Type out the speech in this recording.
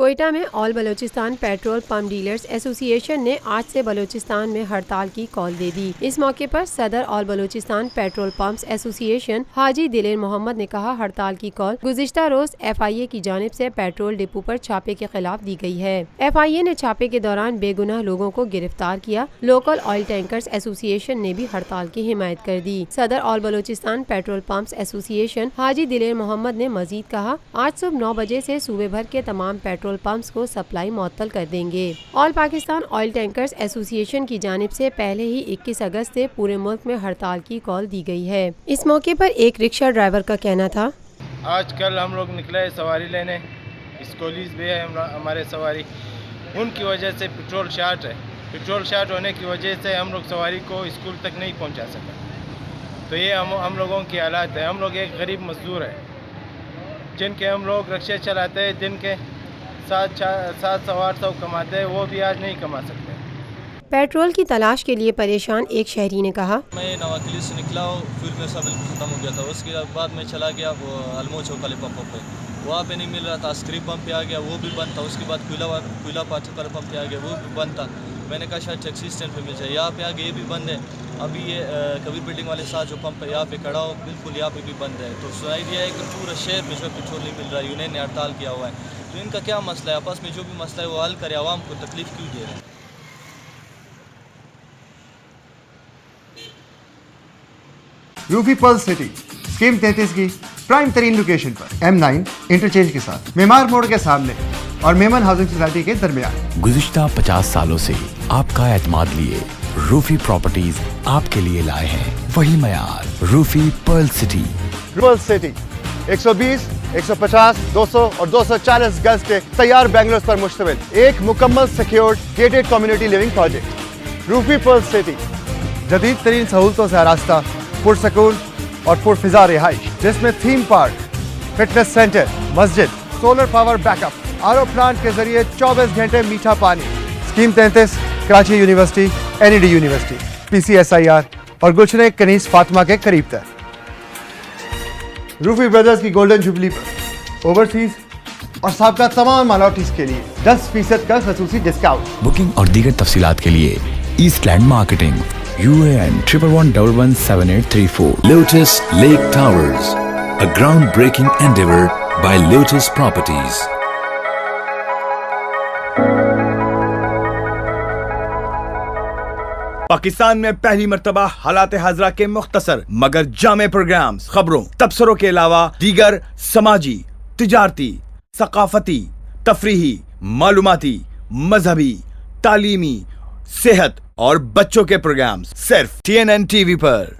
کوئٹہ میں آل Balochistan petrol pump dealers ایسوسی ایشن نے آج سے بلوچستان میں ہڑتال کی کال دے دی۔ اس موقع پر صدر آل بلوچستان پیٹرول پمپس ایسوسی ایشن حاجی دلیر محمد نے کہا ہڑتال کی کال گزشتہ روز ایف آئی اے کی جانب سے پیٹرول ڈپو پر چھاپے کے خلاف دی گئی ہے۔ ایف آئی اے نے چھاپے کے دوران بے گناہ لوگوں کو گرفتار کیا۔ لوکل آئل ٹینکرز ایسوسی ایشن نے بھی ہڑتال کی حمایت کر دی۔ صدر آل بلوچستان پیٹرول پمپس ایسوسی ایشن حاجی دلیر محمد نے مزید کہا آج صبح 9 بجے سے صوبے بھر کے تمام پیٹرول پمپس کو سپلائی معطل کر دیں گے۔ آل پاکستان آئل ٹینکرز ایسوسی ایشن کی جانب سے پہلے ہی 21 اگست سے پورے ملک میں ہڑتال کی کال دی گئی ہے۔ اس موقع پر ایک رکشہ ڈرائیور کا کہنا تھا آج کل ہم لوگ نکلے سواری لینے، اسکولیز بھی ہے ہمارے سواری، ان کی وجہ سے پیٹرول شارٹ ہے۔ پیٹرول شارٹ ہونے کی وجہ سے ہم لوگ سواری کو اسکول تک نہیں پہنچا سکتے۔ تو یہ ہم لوگوں کی حالات ہے۔ ہم لوگ ایک غریب مزدور ہے جن کے ہم لوگ رکشے چلاتے ہیں، دن کے 700-800 کماتے ہیں، وہ بھی آج نہیں کما سکتے۔ پیٹرول کی تلاش کے لیے پریشان ایک شہری نے کہا میں نواکلی سے نکلا ہوں، پھر میں سب ختم ہو گیا تھا۔ اس کے بعد میں چلا گیا وہ المو چوک والے پمپ پہ، وہاں پہ نہیں مل رہا تھا۔ اسکری پمپ پہ آ گیا، وہ بھی بند تھا۔ اس کے بعد کوئلہ پاٹھک والے پمپ پہ آ گیا، وہ بھی بند تھا۔ میں نے کہا شاید ٹیکسی اسٹینڈ پہ مل جائے، یہاں پہ آ گیا، یہ بھی بند ہے۔ ابھی یہ کبیر بلڈنگ والے ساتھ جو پمپ ہے یہاں پہ کھڑا ہو، بالکل یہاں پہ بھی بند ہے۔ تو سنائی دیا ہے کہ پورا شہر میں جو پیٹرول نہیں مل رہا ہے، یونین نے ہڑتال کیا ہوا ہے۔ تو ان کا کیا مسئلہ ہے؟ آپس میں جو بھی مسئلہ ہے وہ حل کرے، عوام کو تکلیف کیوں دے رہے ہیں؟ روفی پرل سٹی اسکیم 33 کی پرائم ترین لوکیشن پر M9 انٹرچینج کے ساتھ، معمار موڑ کے سامنے اور میمن ہاؤسنگ سوسائٹی کے درمیان۔ گزشتہ 50 سالوں سے آپ کا اعتماد لیے روفی پراپرٹیز آپ کے لیے لائے ہیں وہی معیار، روفی پرل سٹی۔ پرل سٹی 120، 150، 200 اور 240 گز کے تیار بنگلوز پر مشتمل ایک مکمل secured gated community living project. Rufi pearl city جدید ترین سہولتوں سے آراستہ، پرسکون اور پرفضا رہائش، جس میں تھیم پارک، فٹنس سینٹر، مسجد، solar power backup, R O plant کے ذریعے 24 گھنٹے میٹھا پانی۔ Scheme 33 Karachi university, NED university, PCSIR اور گلشن کنیز فاطمہ کے قریب تر۔ روفی بردرز کی گولڈن جوبلی پر اوورسیز اور سابقہ تمام مالوٹیز کے لیے 10% کا خصوصی ڈسکاؤنٹ۔ بکنگ اور دیگر تفصیلات کے لیے East Land marketing, UAN 11117834۔ Lotus Lake Towers, a groundbreaking endeavor by Lotus Properties. Pakistan میں پہلی مرتبہ حالات حاضرہ کے مختصر مگر جامع پروگرامز، خبروں، تبصروں کے علاوہ دیگر سماجی، تجارتی، ثقافتی، تفریحی، معلوماتی، مذہبی، تعلیمی، صحت اور بچوں کے پروگرامز صرف TNN TV پر۔